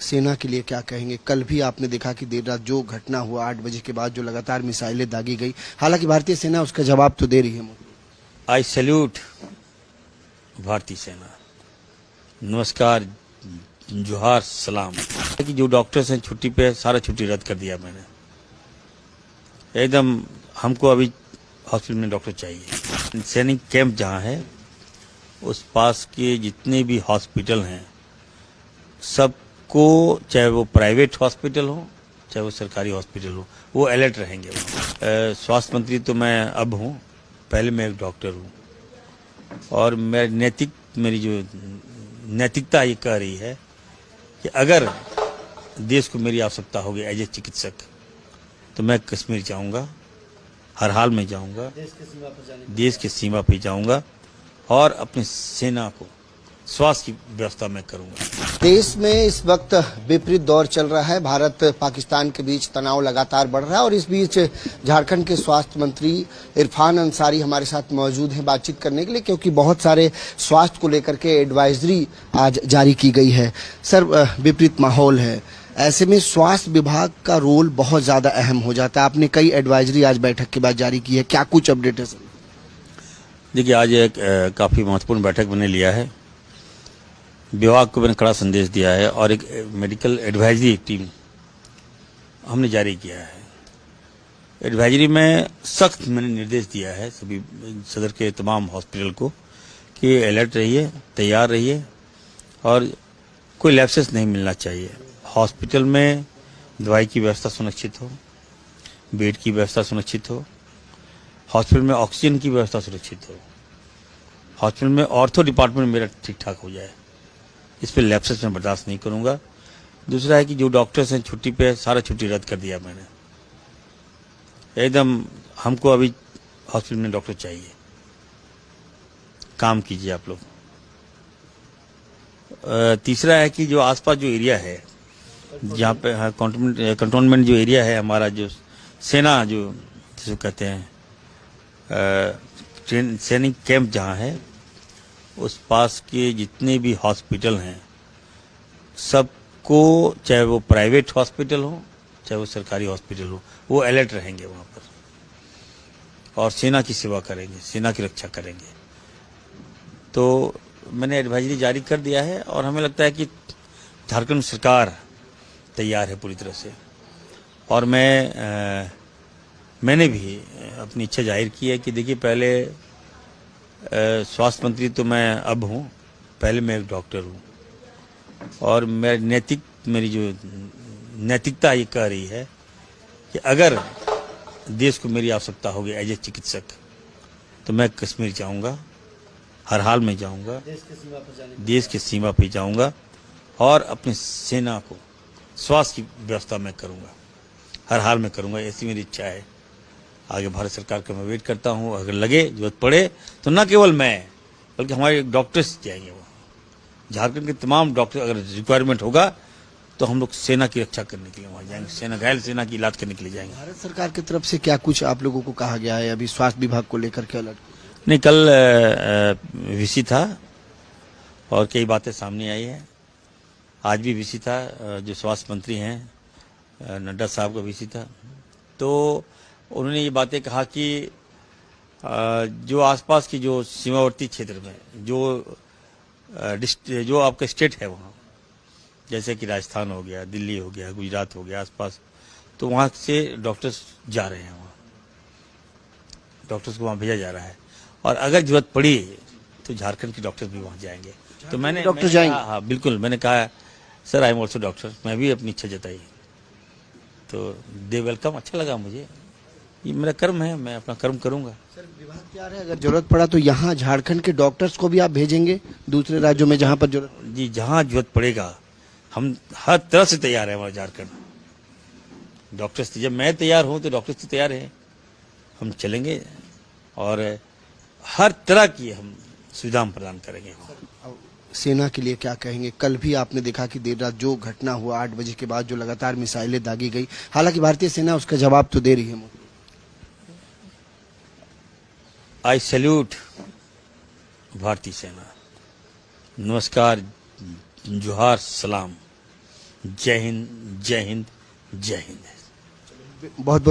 सेना के लिए क्या कहेंगे? कल भी आपने देखा कि देर रात जो घटना हुआ 8 बजे के बाद जो लगातार मिसाइलें दागी गई, हालांकि भारतीय सेना उसका जवाब तो दे रही है। आई सैल्यूट भारतीय सेना। नमस्कार, जोहार, सलाम। कि जो डॉक्टर्स हैं छुट्टी पे, सारा छुट्टी रद्द कर दिया मैंने। एकदम हमको अभी हॉस्पिटल में डॉक्टर चाहिए। सैनिक कैंप जहाँ है उस पास के जितने भी हॉस्पिटल हैं सबको, चाहे वो प्राइवेट हॉस्पिटल हो चाहे वो सरकारी हॉस्पिटल हो, वो अलर्ट रहेंगे। स्वास्थ्य मंत्री तो मैं अब हूँ, पहले मैं एक डॉक्टर हूँ और मेरी जो नैतिकता ये कह रही है कि अगर देश को मेरी आवश्यकता होगी एज ए चिकित्सक तो मैं कश्मीर जाऊंगा, हर हाल में जाऊंगा, देश की सीमा पर जाऊंगा और अपनी सेना को स्वास्थ्य की व्यवस्था मैं करूंगा। देश में इस वक्त विपरीत दौर चल रहा है। भारत पाकिस्तान के बीच तनाव लगातार बढ़ रहा है और इस बीच झारखंड के स्वास्थ्य मंत्री इरफान अंसारी हमारे साथ मौजूद हैं बातचीत करने के लिए, क्योंकि बहुत सारे स्वास्थ्य को लेकर के एडवाइजरी आज जारी की गई है। सर, विपरीत माहौल है, ऐसे में स्वास्थ्य विभाग का रोल बहुत ज्यादा अहम हो जाता है। आपने कई एडवाइजरी आज बैठक के बाद जारी की है, क्या कुछ अपडेट है सर? देखिए, आज एक काफी महत्वपूर्ण बैठक मैंने लिया है। विभाग को मैंने कड़ा संदेश दिया है और एक मेडिकल एडवाइजरी टीम हमने जारी किया है। एडवाइजरी में सख्त मैंने निर्देश दिया है सभी सदर के तमाम हॉस्पिटल को कि अलर्ट रहिए, तैयार रहिए और कोई लैप्सेस नहीं मिलना चाहिए। हॉस्पिटल में दवाई की व्यवस्था सुनिश्चित हो, बेड की व्यवस्था सुनिश्चित हो, हॉस्पिटल में ऑक्सीजन की व्यवस्था सुरक्षित हो, हॉस्पिटल में ऑर्थो डिपार्टमेंट मेरा ठीक ठाक हो जाए। इस पर लैप्सेस में बर्दाश्त नहीं करूंगा। दूसरा है कि जो डॉक्टर्स हैं छुट्टी पे, सारा छुट्टी रद्द कर दिया मैंने। एकदम हमको अभी हॉस्पिटल में डॉक्टर चाहिए। काम कीजिए आप लोग। तीसरा है कि जो आसपास जो एरिया है जहाँ पे कंटोनमेंट जो एरिया है हमारा, जो सेना जो जिसको कहते हैं सैनिक कैंप जहाँ है उस पास के जितने भी हॉस्पिटल हैं सबको, चाहे वो प्राइवेट हॉस्पिटल हो चाहे वो सरकारी हॉस्पिटल हो, वो अलर्ट रहेंगे वहाँ पर और सेना की सेवा करेंगे, सेना की रक्षा करेंगे। तो मैंने एडवाइजरी जारी कर दिया है और हमें लगता है कि झारखंड सरकार तैयार है पूरी तरह से। और मैंने भी अपनी इच्छा जाहिर की है कि देखिए, पहले स्वास्थ्य मंत्री तो मैं अब हूँ, पहले मैं एक डॉक्टर हूँ और मेरी जो नैतिकता ये कह रही है कि अगर देश को मेरी आवश्यकता होगी एज ए चिकित्सक तो मैं कश्मीर जाऊंगा, हर हाल में जाऊंगा, देश की सीमा पर जाऊंगा और अपनी सेना को स्वास्थ्य की व्यवस्था मैं करूंगा, हर हाल में करूंगा। ऐसी मेरी इच्छा है। आगे भारत सरकार का मैं वेट करता हूं। अगर लगे जरूरत पड़े तो न केवल मैं बल्कि हमारे डॉक्टर्स जाएंगे वहाँ। झारखंड के तमाम डॉक्टर, अगर रिक्वायरमेंट होगा तो हम लोग सेना की रक्षा करने के लिए वहाँ जाएंगे, घायल सेना की इलाज करने के लिए जाएंगे। भारत सरकार की तरफ से क्या कुछ आप लोगों को कहा गया है अभी स्वास्थ्य विभाग को लेकर के? अलर्ट नहीं, कल वीसी था और कई बातें सामने आई है। आज भी वीसी था, जो स्वास्थ्य मंत्री हैं नड्डा साहब का वीसी था। तो उन्होंने ये बातें कहा कि जो आसपास की जो सीमावर्ती क्षेत्र में जो आपका स्टेट है वहाँ, जैसे कि राजस्थान हो गया, दिल्ली हो गया, गुजरात हो गया आसपास, तो वहाँ से डॉक्टर्स जा रहे हैं, वहाँ डॉक्टर्स को वहाँ भेजा जा रहा है और अगर जरूरत पड़ी तो झारखंड के डॉक्टर्स भी वहाँ जाएंगे। तो मैंने जाएंगे? हाँ, बिल्कुल। मैंने कहा sir, I am also doctor, मैं भी अपनी इच्छा जताई तो दे वेलकम। अच्छा लगा मुझे, ये मेरा कर्म है, मैं अपना कर्म करूंगा। सर, विभाग तैयार है, अगर जरूरत पड़ा तो यहाँ झारखंड के डॉक्टर्स को भी आप भेजेंगे दूसरे राज्यों में जहाँ पर जरूरत? जी, जहाँ जरूरत पड़ेगा हम हर तरह से तैयार है। हमारा झारखंड डॉक्टर्स, जब मैं तैयार हूँ तो डॉक्टर्स तो तैयार है। हम चलेंगे और हर तरह की हम सुविधा हम प्रदान करेंगे। सेना के लिए क्या कहेंगे? कल भी आपने देखा कि देर रात जो घटना हुआ 8 बजे के बाद जो लगातार मिसाइलें दागी गई, हालांकि भारतीय सेना उसका जवाब तो दे रही है। आई सैल्यूट भारतीय सेना। नमस्कार, जोहार, सलाम। जय हिंद जय हिंद जय हिंद। बहुत बहुत